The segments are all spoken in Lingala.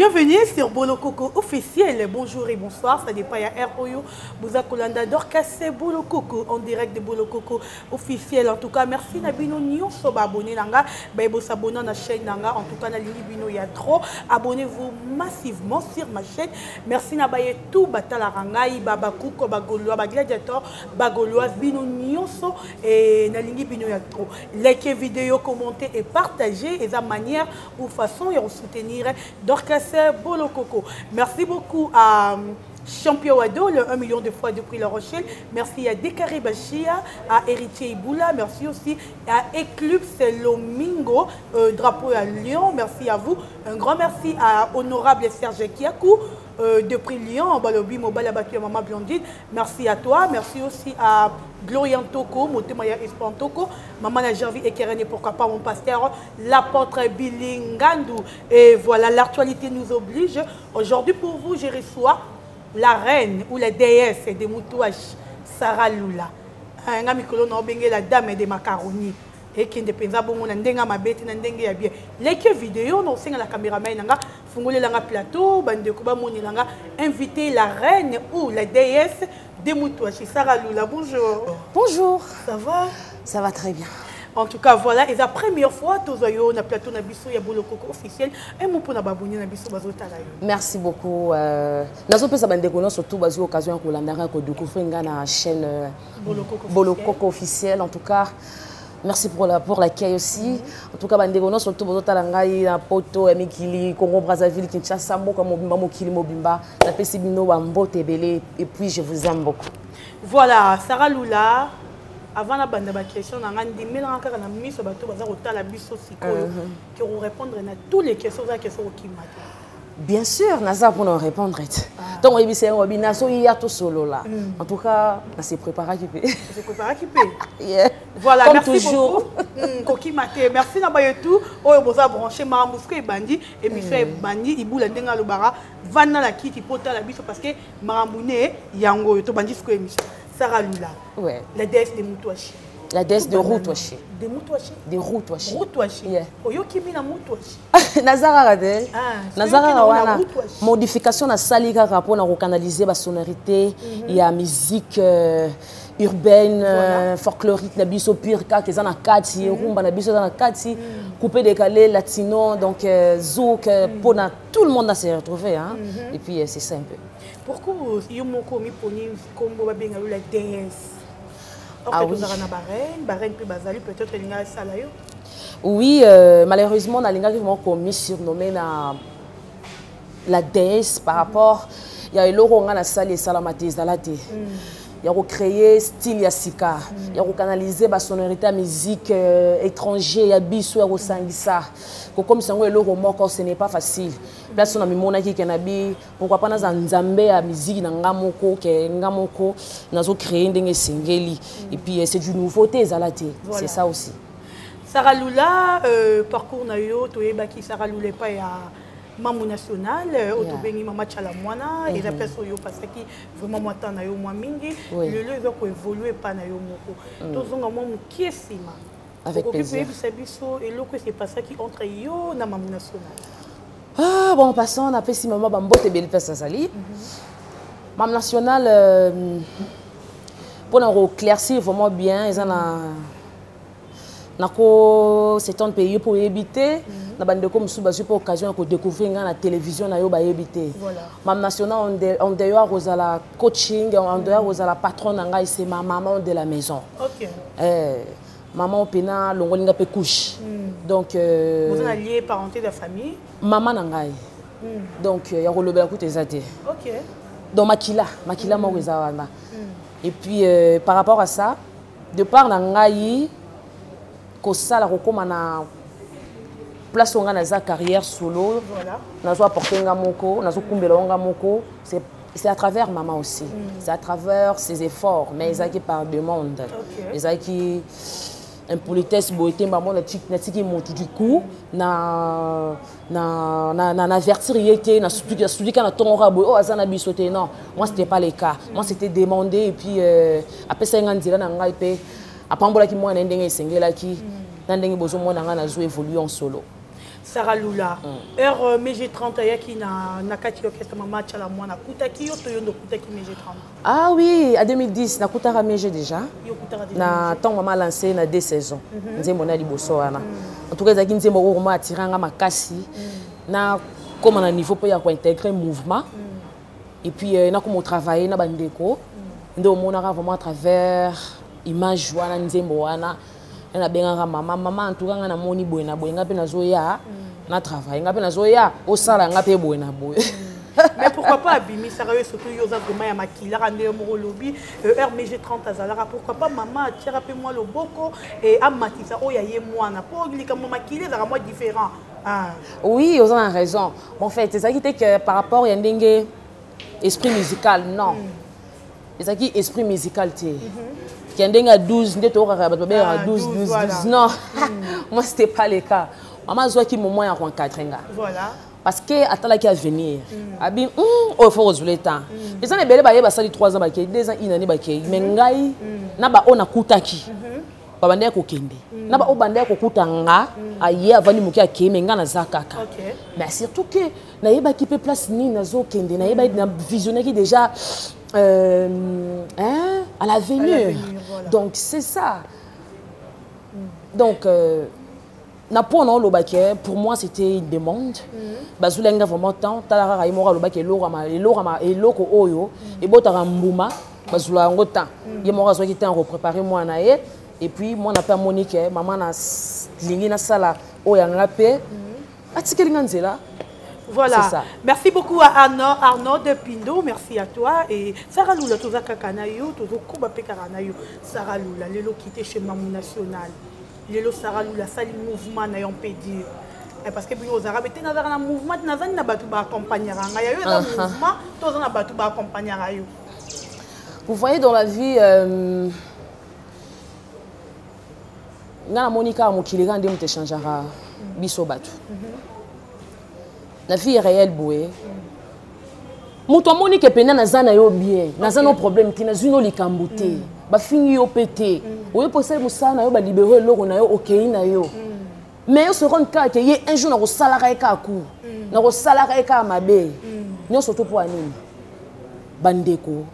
Bienvenue sur Bolo Coco officiel. Bonjour et bonsoir, ça dépend à ROYO. Vous avez Dorcas Bolo Coco en direct de Bolo Coco officiel. En tout cas, merci Nabino Nyon Soba abonné nanga. Vous s'abonner à la chaîne nanga. En tout cas, Nalini Bino il y a trop. Abonnez-vous massivement sur ma chaîne. Merci Nabaye tout Batala Rangai, Babakuko, Bagoloa, Bagladiator, Bagoloa, Bino Nyon So et Nalini Bino il y a trop. Likez vidéo, commentez et partagez. Et la manière ou façon de soutenir Dorcas Bolo Coco. Merci beaucoup à Champion Wado, le 1 million de fois depuis La Rochelle. Merci à Dekari Bachia, à Héritier Iboula. Merci aussi à Eclipse Lomingo, drapeau à Lyon. Merci à vous. Un grand merci à Honorable Serge Kiakou. Depuis Lyon, Balobi, Mobile abattu à Maman Blondine. Merci à toi. Merci aussi à Glorian Toko, Motemaya Espantoko, Maman Najarvi et Kerene, pourquoi pas mon pasteur, l'apôtre Bilingandou. Et voilà, l'actualité nous oblige. Aujourd'hui, pour vous, je reçois la reine ou la déesse des Moutouaches, Sarah Lula. Un ami que l'on a obéi la dame des macaronis. Et qui ne pense pas bon ndenga mabeti na ndenge ya bien les vidéos non singa la caméraman nanga fungole langa plateau bande ko ba moni langa inviter la reine ou la déesse de Moutouachi Sarah Lula. Bonjour. Bonjour. Ça va? Ça va très bien. En tout cas, voilà, et la première fois, tous les na plateau na biso ya Bolo Coco officiel, et mon pour na baboni na biso bazotala yo. Merci beaucoup. Nazo pesa bande kono surtout bazi occasion ko landara ko découvrir na chaîne Bolo Coco officiel. En tout cas, merci pour l'accueil aussi. En tout cas, bande kono surtout bazotala ngai na poto ya mikili Congo Brazzaville Kinshasa mboka mobimba mokili mobimba na pesi bino ba mbote belé et puis je vous aime beaucoup. Voilà, Sarah Lula. Avant la bande de questions, on a dit mais encore na miso bato baza kotala biso sikoyo qui vont répondre à toutes les questions qui m'attendent. Bien sûr, Naza pour nous répondre. Donc on c'est un Nazo il y a tout solo là. En tout cas, on s'est préparé qui peut. C'est préparé qui peut. Voilà, comme merci toujours. Koki Maté, merci na bayetu. Oh boza brancher Marambusko et Bandi et monsieur Bandi ibula ndenga lobara vana la kiti pota la biso parce que Marambune yango to Bandi sko émission. Sarah Lula, la déesse de Moutouachi. La déesse de Moutouachi. De Moutouachi. De Moutouachi. Moutouachi. Oyo kimi na Moutouachi. Nazara radel. Nazara wana modification na salika pour na recanaliser la sonorité, il y a musique urbaine, folklorique na biso pirka que ça na kati, rumba na biso na kati, coupé décalé latino donc zouk pour tout le monde à se retrouver hein. Et puis c'est ça un peu. Pourquoi vous avez mis combo la déesse? Ah oui. Peut-être oui, malheureusement, on a commis surnommé la déesse par rapport il y a eu l'oron à la salle et salamatis dans la thé. Il y a créé style Yassika, il y a canalisé la sonorité à musique étrangère, il y a bisou à Rosangisa. Comme si on est l'euro mort, ce n'est pas facile. Là, on a mis mon qui est pourquoi pas dans Nzambe à musique dans Ngamoko, Ngamoko, nous avons créé des singles et puis c'est du nouveauté Zalaté. C'est ça aussi. Sarah Lula, parcours nayo, tu es baki Sarah Lula pas ya Mamou national, autobéni Mama Chalamwana, et la personne yo parce que vraiment moi tant nayo moi mingi, le lieu va évoluer pas nayo moko. Tous on a mon qui est sima. Avec plaisir. Et l'eau c'est pas ça qui entre yo na Mamou national. Ah bon, passons on a fait si maman bambote belle personne sali. Mamou national pour nous éclaircir vraiment bien, ils en a c'est un pays pour éviter na bande comme sous basi pour occasion de découvrir la télévision na yo ba éviter mam national on dehors aux la coaching on dehors aux la patronne ngai c'est ma maman de la maison. OK. Maman pena longolinga pe couche. Donc vous êtes lié parenté de famille maman ngai. Donc ya rolobela ku tezate. OK. Donc makila mo wana. Et puis par rapport à ça de par ngai ko sala ko na place on a sa carrière solo nazo apporter ngamoko nazo kumbela ngamoko c'est à travers maman aussi c'est à travers ses efforts mais ils qui par demande ils qui impolitesse beauté maman na tiki montu du coup na avertir yeke na studi kana tonga boy oh azana bisoté non moi c'était pas le cas moi c'était demandé et puis après ça ngandira na ngai pe apambola ki mwana ndenge esengela ki na ndenge bozo mwana nga na zo évoluer en solo. Sarah Lula. Heure MG30 ayaki na kati orchestre match à la moine kutaki yo toyo kutaki MG30. Ah oui, à 2010 na kutaka MG déjà. Na tant maman lancé na 2 saisons. Nzembo na liboso wana. En tout cas zaki nzembo ko ma tiranga makasi na comme na niveau pour ya ko intégrer mouvement. Et puis na comme travailler na bandeko. Ndo monaka vraiment à travers image wana nzembo wana. Na benganga maman en tout cas na moni boy na boy ngape na zoya na travail ngape na zoya au sala ngape boy na boy. Mais pourquoi pas Abimi Sarayo surtout yoza vraiment ya makila rande mo lobby RMG30 azalaka pourquoi pas maman tira pe moi le boko et amatisa o ya ye mwana pour lika mo makila za moi différent. Oui, vous avez raison. En fait, c'est ça qui était que par rapport à ndenge esprit musical non. C'est ça qui esprit musical té. Qui a 12, non, moi c'était pas le cas. Maman zoa qui moment en 4 ans. Voilà. Parce que attends qui à venir. Abi il faut résoudre le temps. Les gens belle ba yeba sali 3 ans ba ke 2 ans inani ba ke mais ngai na ba ona kutaki. Ba bande ko kende. Na ba o bande ko kutanga aye avani muki ake mais ngana zakaka. Mais surtout que na yeba qui peut place ni na zo kende na yeba na visionnaire qui déjà à l'avenir. Voilà. Donc c'est ça. Donc pour moi c'était une demande. Bazulenga vraiment temps talara imora lobake eloko oyo et botara mbuma bazula ngota yemora zo qui était en préparer moi na et puis moi na pas Monique maman na lingi na sala oya ngape atikelinga nzela. Voilà. Merci beaucoup à Arnaud de Pindo. Merci à toi. Et Sarah Lula, tu as kakanayo, tu as kuba pekaranayo. Sarah Lula, les lots qui étaient chez Mamou National. Les lots Sarah Lula, ça le mouvement, n'ayons pas dire. Parce que aux Arabes, tu as un mouvement, tu as un battu à accompagner. Il y a eu un mouvement, tu as un battu à accompagner. Vous voyez dans la vie, Nana Monica Mokiligan de te changera biso batu. La vie est réelle bouée. Muto Monique pena na zana yo bien, na zana problème ti na zino likambuté. Ba fingi yo pété. Oyo posel musana yo ba libérer loko na yo okei na yo. Mais yo se rend compte que y un jour na ko salaka ka ku. Na ko salaka ka mabe. Nyo surtout pour anini. Bandeko.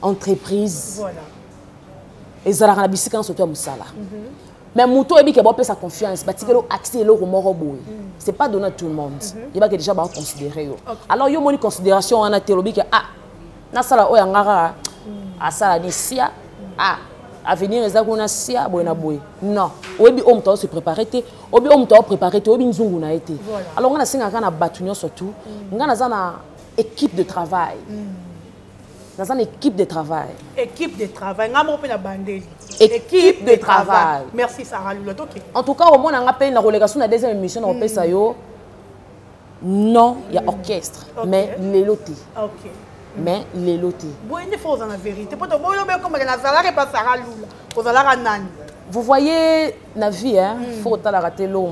Entreprise. Voilà. Et zalaka na bisika surtout musala. Mais Mouto et Bike a sa confiance, parce que l'accès est là c'est pas donné à tout le monde. Il va déjà considérer. Alors, il y a une considération en théorie que na sala oyangara a sala ni sia à venir les agona sia boina boy. Non, obi om to se préparer te, obi om to préparer te, obi nzungu na été. Alors on a singa kana batunyo surtout, ngana zana équipe de travail. Dans une équipe de travail. Équipe de travail. Équipe de travail. Merci Sarah Lula. En tout cas, au moins, on a payé une relégation à la deuxième émission. On paye ça. Non, il y a orchestre. Mais les lotis. Mais les lotis. Vous voyez, la vie, il faut rater l'eau.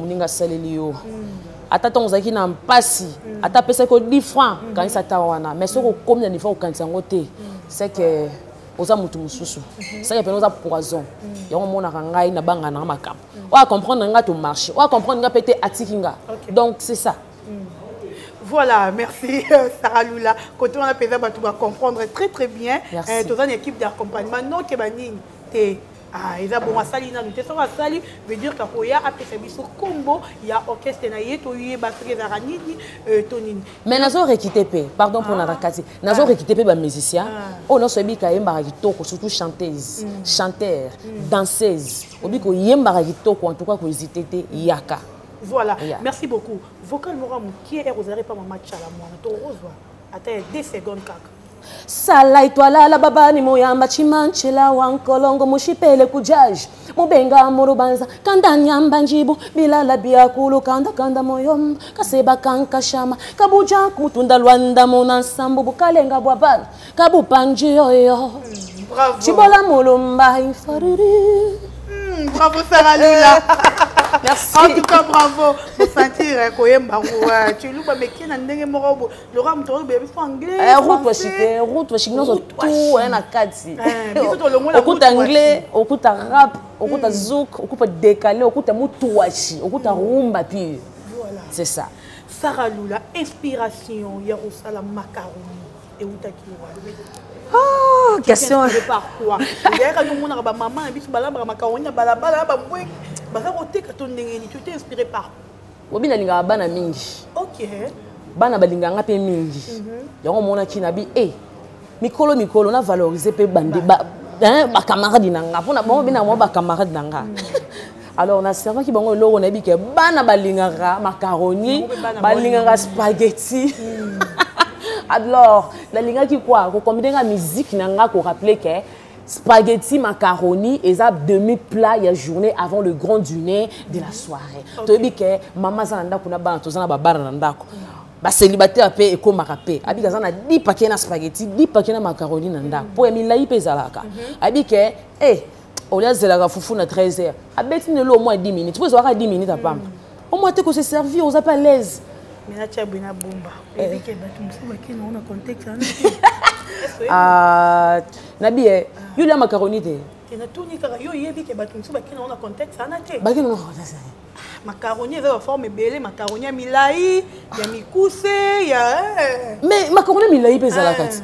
Attends, on a un passi. Attends, peut-être 10 francs quand il s'attend. Mais ce qu'on comme il faut quand c'est que aux amoutous mususu. C'est que nous avons poison. Il y a un monde à na banga na makam. On va comprendre nga to marché. On va comprendre nga pété atikinga. Donc c'est ça. Voilà, merci Sarah Lula. Quand on a pesé, tu vas comprendre très très bien. Tu as une équipe d'accompagnement. Non, que banine. Ils ont bon sali na nous ça sali veut dire qu'il y a après service combo il y a orchestre na yeto y batterie za ranini tonini mais nazo rekité pe pardon pour la rakati nazo rekité pe ba musicien on no sebi ka yemba kitoko surtout chanteuse chanteur danseuse obi ko yemba kitoko en tout cas ko hésiter yaka. Voilà, merci beaucoup. Vocal Moramu qui est osé pas ma match à la moine to rejoint attends 2 secondes kaka. Sala itwala la baba ni moyamba chimanchela wankolongo mushipele kujaji mubenga murubanza kanda nyamba njibu bila la biakulu kanda moyom kaseba kankashama kabuja kumutunda lwanda mona sambu bukalenga bwabana kabupanji yoyo bravo chibola mulumba infariri bravo Sarah Lula. Merci. En tout cas bravo sentir koyemba tu luba mekina ndenge moko le rame to be biso anglais route washite route washino so tout na kati okuta anglais okuta rap okuta zouk okuta décalé okuta mutuwashi okuta rumba puis voilà c'est ça. Sarah Lula, inspiration ya kosala macaroni et utakiwa. Ah, question par quoi? D'ailleurs nous mona ba maman biso balamba macaroni balabala ba mbwe baza koteka to ndenge ni tu t'es inspiré par. Obi na linga bana mingi. OK. Bana balinga ngape mingi. Yango mona kina bi mikolo na valoriser pe bandi ba camarade nanga pona bon bina mo ba camarade nanga. Alors, on a servi qui bango loro na bi ke bana balingara macaroni, balingara spaghetti. Alors, la linga qui quoi, ko combiner la musique nanga ko rappeler que spaghetti macaroni et ça demi-plat ya journée avant le grand dîner de la soirée. To bi ke mama zanda kuna bana to zana ba bara ndako. Ba célibataire pe eko marape. Abi kazana 10 paquets na spaghetti, 10 paquets na macaroni ndako. Po emilai pe zalaka. Abi ke au lieu de la foufou à 13h, à Betty au moins 10 minutes. Tu peux avoir 10 minutes à Pam. Au moins, tu peux se servir, on s'appelle à l'aise. Mais là, tu as bien la bomba. Et puis, tu as un contexte. Ah, Nabi, il y a macaroni. Tu as tout dit que tu as un contexte. Macaroni, il y a forme belle, macaroni, milai, il y a mikousse, il y a. Mais macaroni, milai, pesa la carte.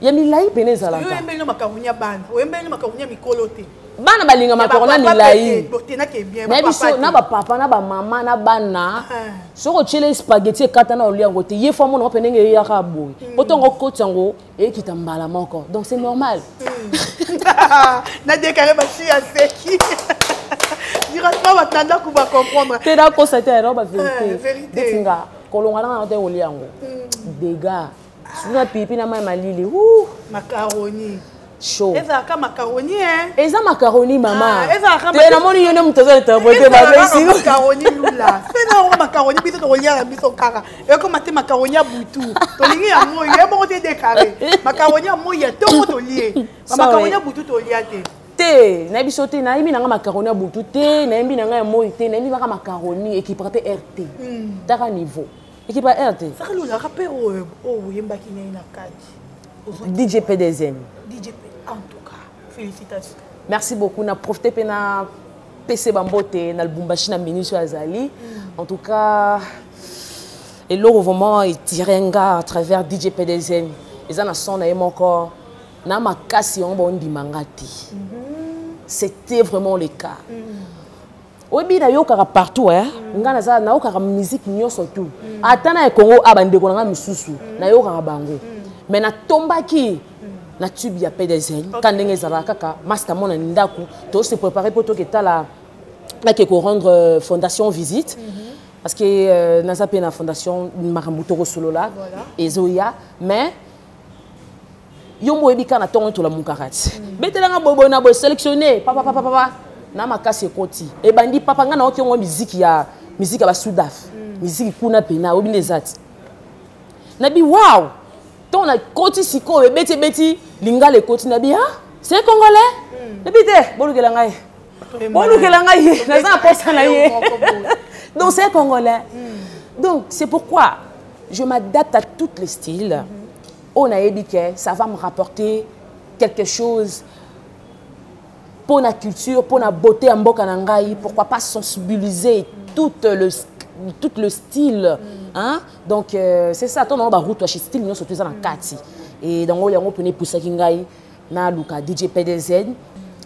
Ya milai pene zalaka. Yo embele macaroni bana, o embele macaroni mikolote. Bana balinga macaroni milai. Botena ke bien. Mais biso na ba papa na ba mama na bana. Soko chele spaghetti kata na olia ngote. Ye famo na pene nge ya ka boy. Otongo kotango e kitambala moko. Donc c'est normal. Na décalé ba chi ya seki. Directement batanda ku ba comprendre. Te da ko c'était non ba vérité. Definga kolonga na te olia ngo. Dégâts. Suna pipi na mai malili. Macaroni. Chaud. Eza ka macaroni Eza macaroni mama. Eza ka. Te na moni yone mtozo interpréter ba besi. Macaroni lula. Fais na macaroni biso to lia na biso kaka. E ko mate macaroni ya butu. To lingi ya moyo, e mo te décaré. Macaroni ya moyo to mo to lié. Macaroni ya butu to lia te. Te, na biso te na yimi na macaroni ya butu te, na yimi na ya moyo te, na yimi na macaroni équipe RT. Taka niveau. Équipe RT. Ça le rappel au yemba qui n'est na kadi. DJ PDZN. DJ en tout cas, félicitations. Merci beaucoup. Na profité pena PC Bambote na Lubumbashi na Ministre Azali. En tout cas, et là vraiment il tirait un gars à travers DJ PDZN. Ils en a son na encore na makasi on bon di mangati. C'était vraiment le cas. Obi na yokara partout ngana za na yokara musique nyonso tout atana e Congo abandeko na misusu na yokara bango mais na tombaki na tube ya PDZN quand ndenge za kaka master mona ndaku to se préparer pour to que la ke ko rendre fondation visite parce que naza pe na fondation Maramuto Rosolo là et Zoya mais yombo ebika na tongo to la mukarati betelanga bobo na bo sélectionner papa na makasi ekoti e bandi papa nga na okiongo musique ya ba Soudaf musique kuna pena obine zati na bi wow ton na koti siko e beti lingala ekoti na bi c'est congolais na bi te bolukela ngai na za posa na ye donc c'est congolais donc c'est pourquoi je m'adapte à tous les styles on a dit que ça va me rapporter quelque chose pour la culture, pour la beauté en boka nangai, pourquoi pas sensibiliser tout le style, hein? Donc c'est ça. Ton nom ba route chez style nous surtout dans kati. Et donc on y a on pour ça kingai na luka DJ PDZN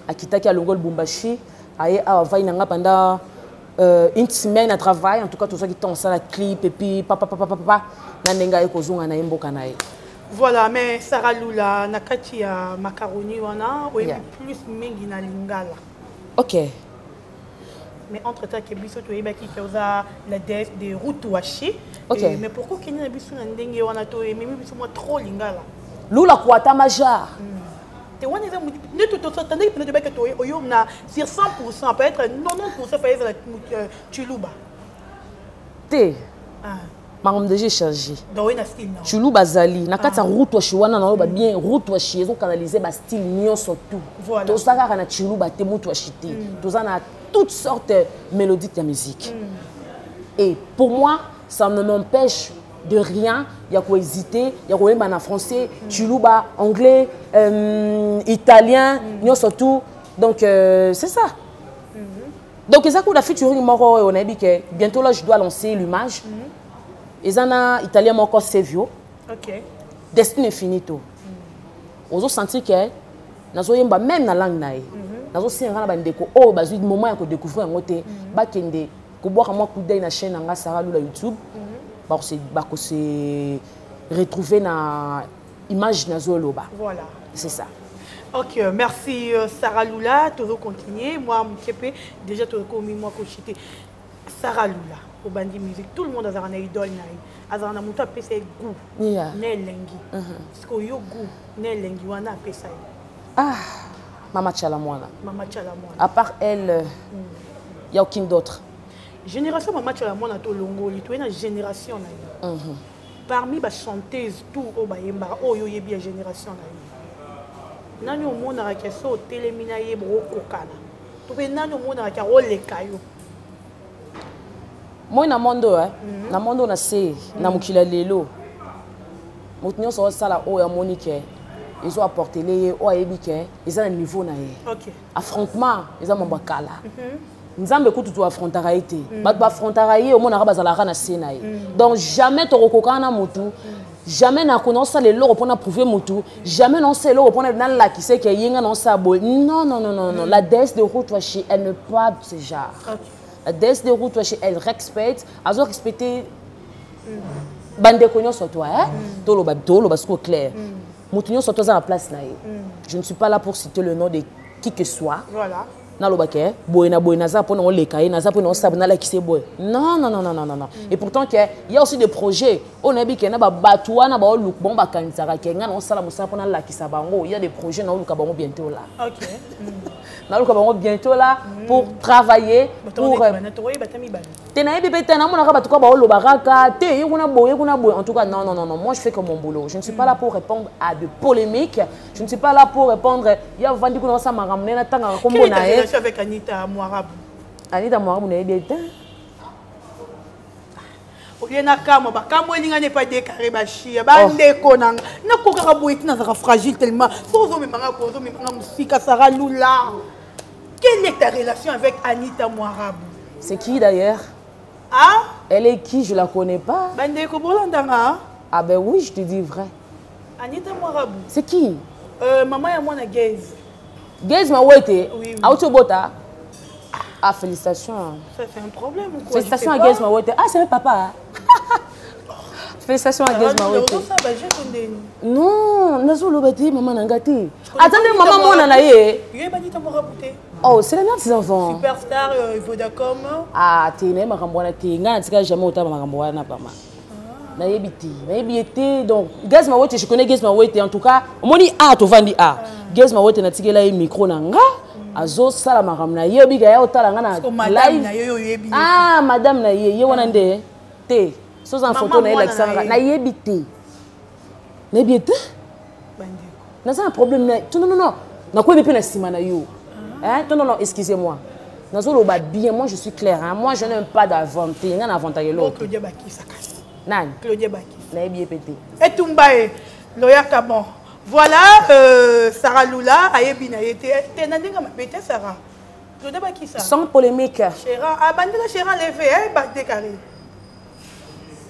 akitaki alongol Lubumbashi aye va inanga pendant une semaine à travail en tout cas tout ça qui tend ça la clip et puis papa na nenga ekozunga na mboka nae. Voilà, mais Sarah Lula, nakati ya macaroni wana, ou plus mingi na lingala. Ok. Mais entre-temps, que biso to yeba ki causa la déesse de Rutuashi. Ok. Mais pourquoi qu'il y a biso na ndenge wana to et même biso moi trop lingala. Lula kwata maja. Te wana za ne tout ça tandis que peut-être to oyo na sur 100% peut être 90% fait la chuluba. Te. Maman déjà changé. Dans une style non. Chulu bazali na kati route wa shiwana na ba bien route wa chiezo canaliser ba style nyonso tout. Voilà. To saka na chulu ba te mutu wa chité. To za na toutes sortes mélodiques de musique. Et pour moi, ça ne m'empêche de rien. Il y a quoi hésiter, il y a quoi même en français, chuluba, anglais, italien, surtout. Donc, c'est ça. Donc, c'est ça que la future, on a dit que bientôt là, je dois lancer l'image. Et ça, en italien, encore Sevio. Ok. Destin finito. On a senti que, même dans la langue, on a senti que le moment où on découvre un côté, on boire un coup d'œil dans la chaîne Sarah Lula YouTube, on se retrouver dans l'image de Zoloba. Voilà. C'est ça. Ok, merci Sarah Lula. Tu vas continuer. Moi, déjà, tu vas continuer. Sarah Lula, au bandi musique, tout le monde a un idole. Azana na mutu apesa goût ne lengi parce que yo goût ne lengi wana apesa Mama Chalamwana à part elle il y a aucune d'autre génération Mama Chalamwana to longoli to na génération na yo parmi ba chanteuse tout o ba yemba o yo yebi ya génération na yo nani o mona ka keso telemina ye bro kokana to be nani o mona ka oleka yo. Moi na mondo na mondo na se na mukila lelo motinyo so sala o ya monique ils ont apporté les o ayebike ils ont un niveau na ye OK affrontement ils ont mambakala nzambe kutu tu affrontera été ba affrontera ye au mona bazala na se na ye donc jamais to kokana mutu jamais na konosa le loro pona prouver mutu jamais non c'est loro pona na la qui sait que yenga non ça non non non non la déesse de Routouachi elle ne pas ce genre. OK. La déesse de Routouachi, elle respecte, elle a respecté bande cognon sur toi, tolo parce que clair. Moutinho sur toi à la place là. Je ne suis pas là pour citer le nom de qui que soit. Voilà. Na lobake, boyna za pour on les cahiers, na za pour on sabna la qui c'est boy. Non non non non non non. Et pourtant il y a aussi des projets. On a dit qu'il y a ba batoua na ba look bon ba kanzara ke nga on sala musa pour na la qui sabango. Il y a des projets na look bango bientôt là. OK. Na look bango bientôt là pour travailler pour en tout cas non non non non moi je fais comme mon boulot. Je ne suis pas là pour répondre à de polémiques. Je ne suis pas là pour répondre il y a vendu qu'on ça m'a ramené na tanga comme on avec Anita Moirabou. Anita Moirabou n'est bien. Okiena kama ba kamo elinga ne pas décarré ba chia ba ndeko nanga na kokaka boyeti na zaka fragile tellement sozo memanga kozo memanga musika Sarah Lula. Quelle est ta relation avec Anita Moirabou? C'est qui d'ailleurs? Ah? Elle est qui? Je la connais pas. Ba ndeko bolandanga? Ah ben oui, je te dis vrai. Anita Moirabou. C'est qui? Maman ya mwana Gaze. Gaze m'a ouété. Oui. Autobota. Ah, félicitations. Ça fait un problème ou quoi? Félicitations à Gaze m'a ouété. Ah, c'est le papa. Félicitations à Gaze m'a ouété. Non, nazo lobati maman nangati. Attendez, maman moi nanaye. Oh, c'est la mère de ses enfants. Superstar Vodacom. Ah, tu n'es pas remboursé. Tu n'as jamais autant remboursé na papa. Naïbité, donc Gaze m'a ouété, je connais Gaze m'a ouété en tout cas. Moni a to vandi a. Gaze m'a ouété na tigela yi micro nanga. Azo sala maram na ye biga ya otala nga na live. Ah, madame na ye wana nde te. Soz en photo na Alexandra na ye bité. Na bité? Na ça un problème na. Non non non. Na quoi bépé na sima na yo. Hein? Non non, excusez-moi. Nazo loba bien, moi je suis claire hein. Moi je n'aime pas d'inventer, nga na inventer l'autre. Claudia Baki sakasi. Nan. Claudia Baki. Na bien pété. Et Tumbae, Loya Kabon. Voilà, Sarah Lula, Ayebi na yete. T'es nandinga ma pété Sarah. Claudia Baki ça. Sans polémique. Chéran, ah bandira Chéran levé, hein, bat décarré.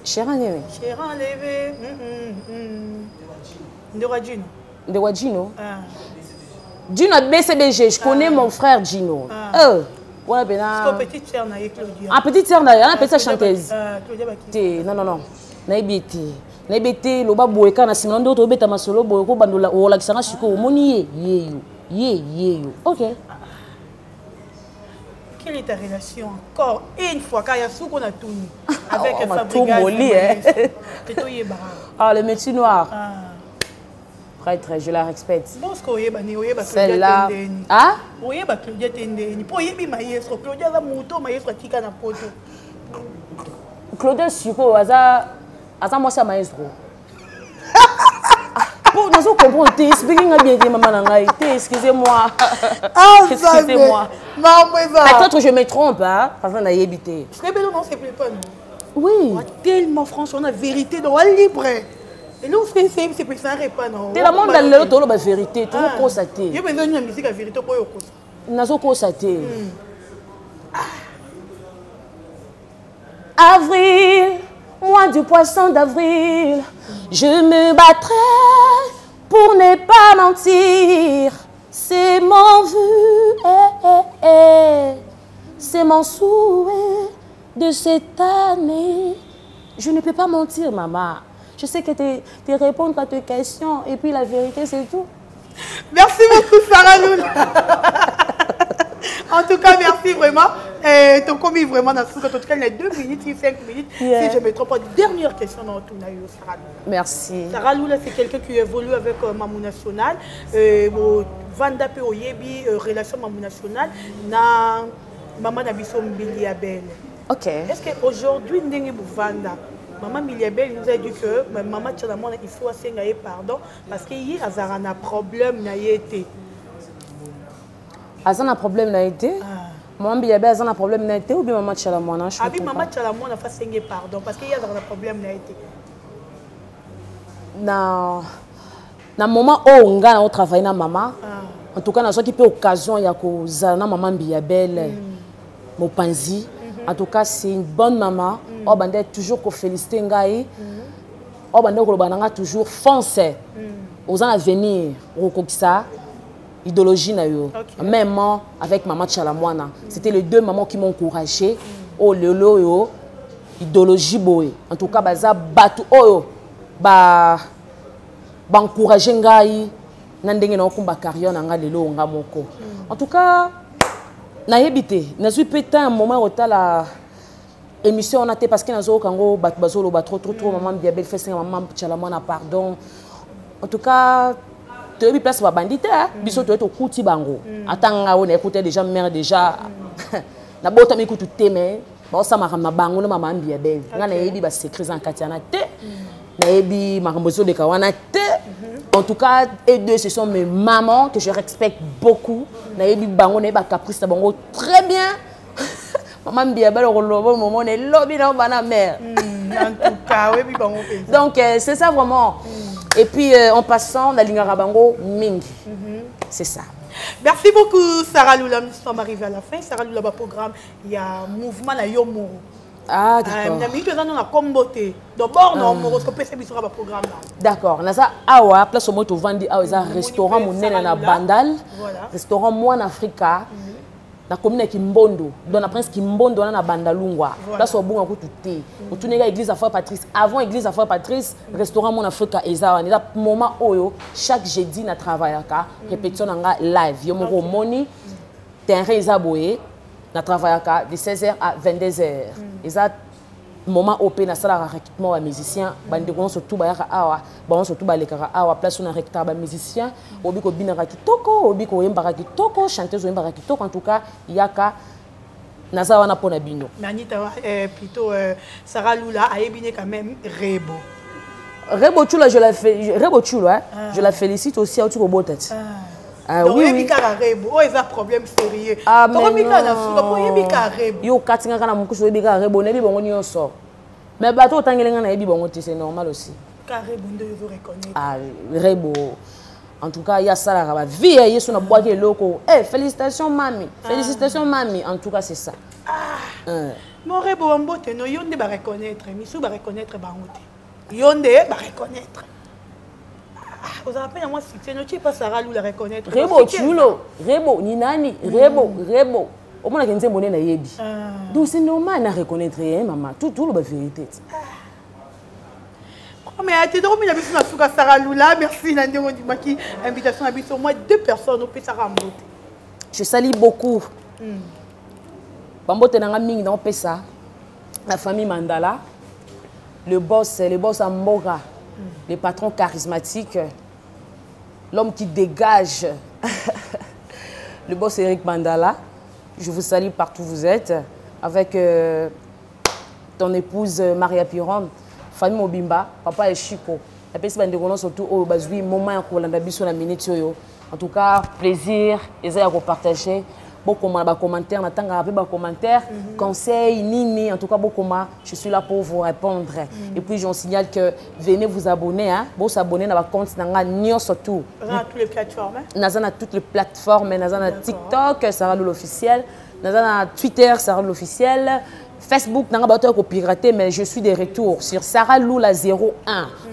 Chéran levé. Chéran levé. Ndewajino. Ndewajino. Gino BCBG, je connais mon frère Gino. Ouais, ben là. Petite sœur na Claudia. Ah, petite sœur na, petite chanteuse. Claudia Baki. Non non non. Naibiti. Naibiti loba boyeka na simando to beta masolo boyeko bandola o la kisanga siko moni ye. OK. Quelle est ta relation encore une fois quand il y a sous qu'on a tout avec Fabrice. Ah, le métier noir. Très, je la respecte. Celle-là. Ah? Oui, Claudia Tendeni. Pour y maestro, Claudia va mouton, maestro tika na poto. Claudia Suko, aza moi c'est maestro. Pour nous comprendre, t'es expliqué bien maman nangai. Excusez-moi. Excusez-moi. Peut-être je me trompe hein, parce qu'on a habité. Ce que non, c'est plus pas nous. Oui. Tellement franchement, la vérité dans le libre. Et nous, c'est ça pas non. C'est la monde dans le temps la vérité, tout le constaté. Il y a besoin de musique la vérité pour yoko. Nazo constaté. Avril, mois du poisson d'avril, je me battrai pour ne pas mentir. C'est mon vœu, c'est mon souhait de cette année. Je ne peux pas mentir, maman. Je sais que tu réponds à tes questions et puis la vérité, c'est tout. Merci beaucoup, Sarah Lula. En tout cas, merci vraiment. Tu as commis vraiment dans ce cas, il y a 2 minutes, 5 minutes. Si je ne me trompe pas, dernière question dans tout Sarah Lula. Merci. Sarah Lula, c'est quelqu'un qui évolue avec Mamou National. Vanda pe oyebi relation Mamou National na Maman Nabiso Miliabel. Ok. Est-ce qu'aujourd'hui, Ndenge Vanda, Maman Miliabel nous a dit que Maman Tchalamon, il faut assengayer pardon parce qu'il y a un problème n'a été. Azan a problème n'a été. Maman Miliabel Azan a problème n'a été ou bien Maman Tchalamon? Ah oui, Maman Tchalamon a fait assengayer pardon parce qu'il y a un problème n'a été. Non. Na moment où on a travaillé na maman, en tout cas na soki pe occasion ya ko zana maman Miliabel Mopanzi. En tout cas, c'est une bonne maman. On va toujours féliciter ngai. On va toujours foncer aux ans à venir. Ça, idéologie na yo. Même avec maman Tchalamwana, c'était les 2 mamans qui m'ont encouragé. Oh lolo yo, idéologie boy. En tout cas, baza batu oyo ba encourager ngai. Nandenge na okumba carrière na nga lelo nga moko. En tout cas. Naïbité, je suis pété un moment où la émission on a été parce que nous avons trop maman Biabel fait ça maman Tchalamona pardon. En tout cas, tu as eu place pour bandit biso tu es au coup bango. Attends on écoutait déjà mère déjà. Na bota mi kutu teme, ba ça marama bango na maman Biabel. Nga na yebi ba secret en katiana te. Na yebi makambozo de kawana te. En tout cas, et 2, ce sont mes mamans que je respecte beaucoup. Naïbi bango, naïba caprice bango très bien. Maman Biabel au moment on est lobby dans ma mère. En tout cas, oui, bango. Donc c'est ça vraiment. Et puis en passant, la ligne Rabango Ming. C'est ça. Merci beaucoup, Sarah Lula. Nous sommes arrivés à la fin. Sarah Lula, le programme, il y a mouvement la Yomo. Ah, d'accord. D'accord. Nasa awa place au moto vandi awa restaurant monene na Bandal. Restaurant Moine Africa. Na commune Kimbondo. Dans la prince Kimbondo na Bandalungwa. Place au bon coup tout Otunega église à Frère Patrice. Avant église à Frère Patrice, restaurant Moine Africa ezawa. Neza moment oyo chaque jeudi na travaillaka répétition nga live. Yo moko moni terrain ezaboye. Na travaillaka de 16h à 22h. Et ça moment OP na sala recrutement wa musicien bande ko surtout ba yaka awa ba surtout ba lekaka awa place na recrutement ba musicien obi ko binaka kitoko obi ko yembaka kitoko chanteuse yembaka kitoko en tout cas yaka naza wana pona bino Anita plutôt Sarah Lula a yebine quand même Rebo Chula je la fais Rebo Chula je la félicite aussi à tout au botet. Ah oui, oui. Oh, il y a un problème sérieux. Ah, mais yo katinga kana mukuso ebika rebo nebi bongo nyonso. Mais bato tangelenga na ebi bongo c'est normal aussi. Rebo ndo yo reconnaître. Ah, rebo. En tout cas, il y a ça la ba vie yeso na boake loko. Eh, félicitations mami. Félicitations mami. En tout cas, c'est ça. Ah. Mon rebo mbote no yonde ba reconnaître, misu ba reconnaître ba ngote. Yonde ba reconnaître. Vous avez moi succès, ne tu pas Sarah Lula reconnaître. Rebo chulo, Rebo ni nani, Rebo. Au moins que nous na yebi. Donc c'est normal na reconnaître maman, tout le vérité. Mais tu dormi la biso na suka Sarah Lula, merci Nandingo Dimaki, invitation à biso moi 2 personnes au peut Sarah Mbote. Je salue beaucoup. Bambote nanga mingi na pesa. La famille Mandala, le boss à Mboga. Le patron charismatique, l'homme qui dégage, le boss Eric Mandala. Je vous salue partout où vous êtes, avec ton épouse Maria Piron, famille Mobimba, papa et Chico. La personne de surtout au moment où on a En tout cas, plaisir, et ça à partager. beaucoup de commentaires, commentaires, conseils, nini, en tout cas beaucoup je suis là pour vous répondre. Et puis j'en signale que venez vous abonner, hein, vous abonner à votre compte surtout. Dans toutes les plateformes. Dans toutes les plateformes, dans TikTok, Sarah Lou l'officiel, dans Twitter, Sarah Lou l'officiel. Facebook, je ne sais pas pirater, mais je suis de retour sur Sarah Lou la 01.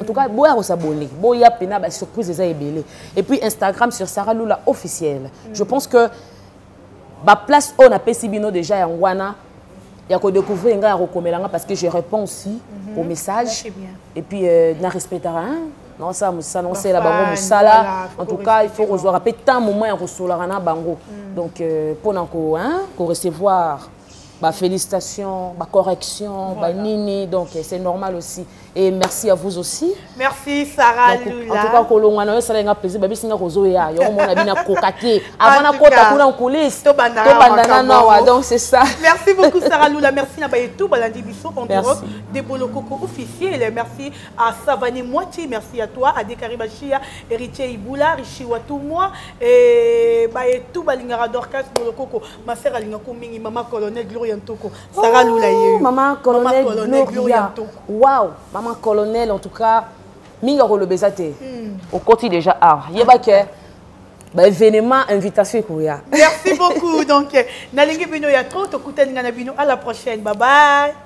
En tout cas, vous s'abonner. Vous avez une surprise. Et puis Instagram sur Sarah Lou la officielle. Je pense que la place où on a Pessibino déjà en Wana, il y a que découvrir parce que je réponds aussi aux messages. Et puis, je ne respecte rien. Non, ça, non, c'est la bango musala. En tout cas, il faut recevoir tant de moments à recevoir la bango. Donc, pour recevoir. Bah, félicitations, bah, correction, voilà. Bah, nini, donc c'est normal aussi. Et merci à vous aussi. Merci Sarah Lula. En tout cas, Kolongwana, ça a plaisir. Baby singa rozoya, yo mon abi na kokate. Avant na kota kuna en coulisses. To bandana noa, donc c'est ça. Merci beaucoup Sarah Lula, merci na bayetou balandi biso en Europe de Bolokoko officiel. Merci à Savani Moiti, merci à toi, à Dekari Bachia, Héritier Iboula, Richi Watumwa et bayetou balingara Dorcas Bolokoko. Ma sœur alinga komingi maman colonel Gloria Ntoko. Sarah Lula yeyo. Maman colonel Gloria. Waouh. Maman colonel, en tout cas, minga le bezate. Au côté déjà art. Yeba ke événement invitation koya. Merci beaucoup. Donc nalingi bino ya trop to kutenga na bino à la prochaine. Bye bye.